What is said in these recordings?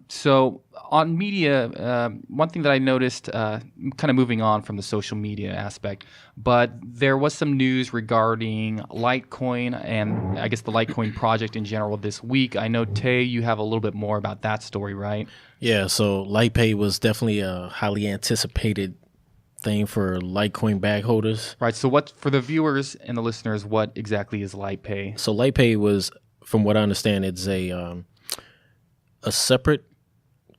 So on media, one thing that I noticed, kind of moving on from the social media aspect, but there was some news regarding Litecoin and I guess the Litecoin project in general this week. I know, Tay, you have a little bit more about that story, right? Yeah, so LitePay was definitely a highly anticipated thing for Litecoin bag holders. Right. So what, for the viewers and the listeners, what exactly is LitePay? So LitePay was, from what I understand, it's a separate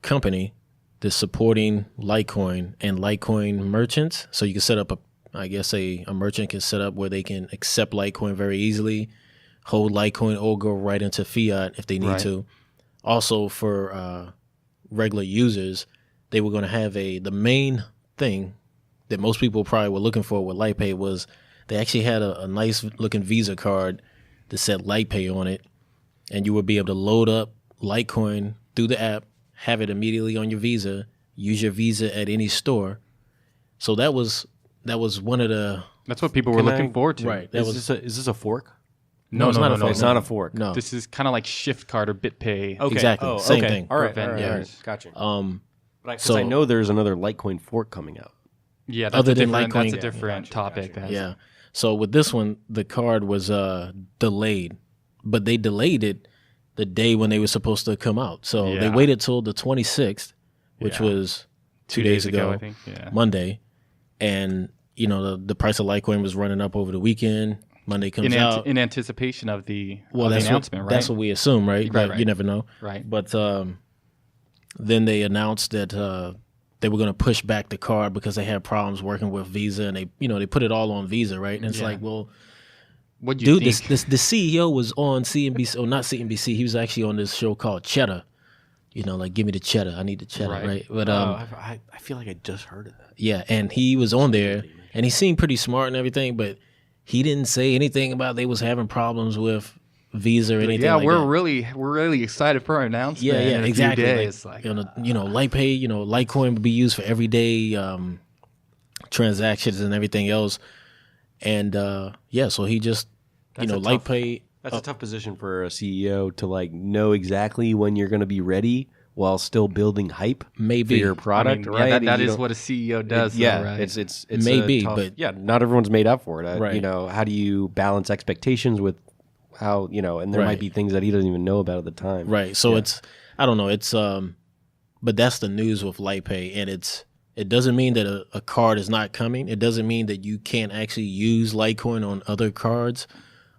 company that's supporting Litecoin and Litecoin merchants. So you can set up a merchant can set up where they can accept Litecoin very easily, hold Litecoin or go right into fiat if they need to. Also for regular users, they were going to have the main thing that most people probably were looking for with LitePay was they actually had a nice looking Visa card that said LitePay on it, and you would be able to load up Litecoin through the app, have it immediately on your Visa, use your Visa at any store. So that was one of the. That's what people were looking forward to. Right. Is this a fork? No, it's not a fork. It's not a fork. No. This is kind of like Shift Card or BitPay. Okay. Exactly. Same thing. All right. Gotcha. Because I know there's another Litecoin fork coming out. Yeah, that's Other a than different, Litecoin. that's a different topic. Yeah. So with this one, the card was delayed, but they delayed it the day when they were supposed to come out. So they waited till the 26th, which was 2 days ago, I think. Yeah. Monday. And, the price of Litecoin was running up over the weekend. Monday comes out. In anticipation of the that's announcement, right? That's what we assume, right? But you never know. Right. But then they announced that they were going to push back the card because they had problems working with Visa, and they put it all on Visa, right? And it's like, well, what do you dude, think? the CEO was on CNBC, or not CNBC. He was actually on this show called Cheddar. Like, give me the cheddar. I need the cheddar, right? But I feel like I just heard of that. Yeah, and he was on there, and he seemed pretty smart and everything, but he didn't say anything about they was having problems with Visa or anything. Yeah, like we're that. really excited for our announcement. Yeah, in a exactly. Few days. LitePay, Litecoin would be used for everyday transactions and everything else. And so he just, LitePay. That's a tough position for a CEO to know exactly when you're going to be ready while still building hype maybe for your product, right? Yeah, that is what a CEO does. Right? It's maybe, tough, but not everyone's made up for it. Right. How do you balance expectations with how and there might be things that he doesn't even know about at the time. Right. So I don't know. It's but that's the news with LitePay, and it doesn't mean that a card is not coming. It doesn't mean that you can't actually use Litecoin on other cards.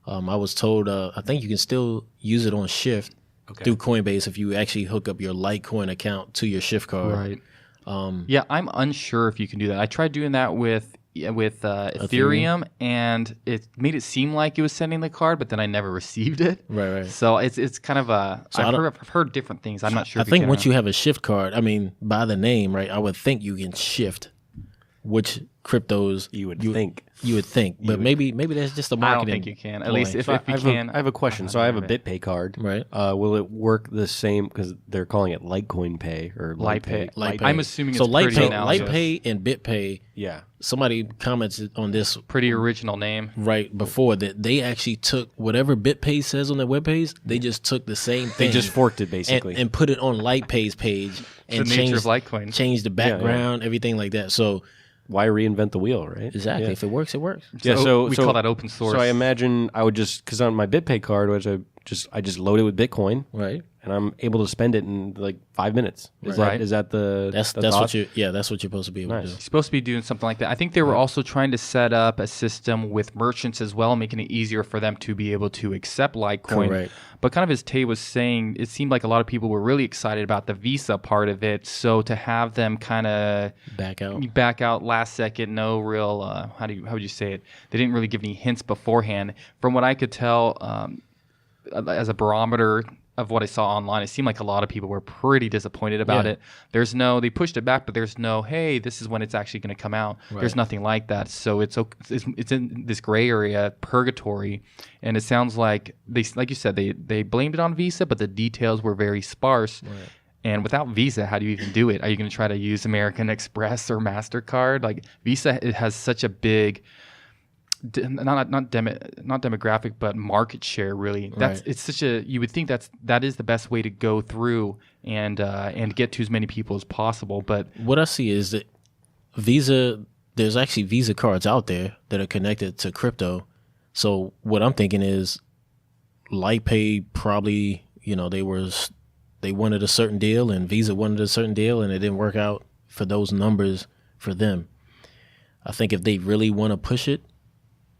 I was told I think you can still use it on Shift through Coinbase if you actually hook up your Litecoin account to your Shift card. Right. Yeah, I'm unsure if you can do that. I tried doing that with Ethereum, and it made it seem like it was sending the card, but then I never received it. Right. So it's kind of I've heard different things. I'm not sure. I think once you have a Shift card, I mean, by the name, right, I would think you can shift which cryptos you would think. But maybe that's just a marketing. I don't think you can. At least if you can. I have a question. So I have a BitPay card. Right. Will it work the same? Because they're calling it Litecoin Pay or LitePay. LitePay. I'm assuming so it's pretty analogous. LitePay and BitPay. Yeah. Somebody commented on this. Pretty original name. Right before that, they actually took whatever BitPay says on their webpage. They just took the same thing. They just forked it basically and put it on LitePay's page and the nature of Litecoin. Changed the background, everything like that. So. Why reinvent the wheel, right? Exactly. If it works, it works. Yeah. So we call that open source. So I imagine I would because on my BitPay card, which I just load it with Bitcoin, right? And I'm able to spend it in 5 minutes. Is that the that's what you're supposed to be able to do. You're supposed to be doing something like that. I think they were also trying to set up a system with merchants as well, making it easier for them to be able to accept Litecoin. Correct. But kind of as Tay was saying, it seemed like a lot of people were really excited about the Visa part of it. So to have them kind of back out last second, no real how would you say it? They didn't really give any hints beforehand. From what I could tell, as a barometer of what I saw online, it seemed like a lot of people were pretty disappointed about it. They pushed it back, but there's no, hey, this is when it's actually going to come out. Right. There's nothing like that. So it's in this gray area, purgatory, and it sounds like like you said, they blamed it on Visa, but the details were very sparse. Right. And without Visa, how do you even do it? Are you going to try to use American Express or MasterCard? Like Visa, it has such a big not demographic, but market share. Really, it's such a, you would think that is the best way to go through and get to as many people as possible. But what I see is that there's actually Visa cards out there that are connected to crypto. So what I'm thinking is LitePay probably, they wanted a certain deal and Visa wanted a certain deal and it didn't work out for those numbers for them. I think if they really want to push it,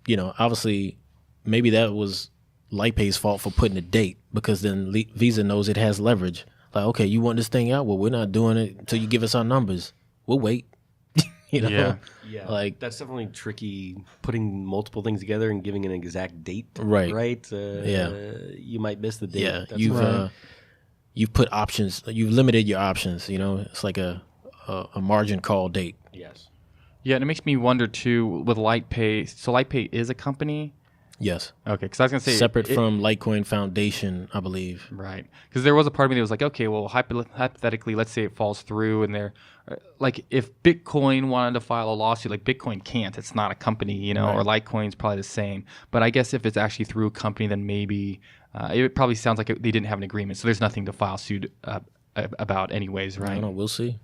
obviously maybe that was LitePay's fault for putting a date, because then Visa knows it has leverage. Like, okay, you want this thing out? Well, we're not doing it until you give us our numbers. We'll wait. Yeah, like that's definitely tricky, putting multiple things together and giving an exact date. Right. You might miss the date. Yeah, you've put options. You've limited your options. It's like a margin call date. Yes. Yeah, and it makes me wonder too with LitePay. So LitePay is a company. Yes. Okay, because I was going to say... Separate from Litecoin Foundation, I believe. Right. Because there was a part of me that was like, okay, well, hypothetically, let's say it falls through and they're... Like, if Bitcoin wanted to file a lawsuit, like Bitcoin can't. It's not a company, or Litecoin's probably the same. But I guess if it's actually through a company, then maybe... it probably sounds like they didn't have an agreement, so there's nothing to file suit about anyways, right? I don't know. We'll see.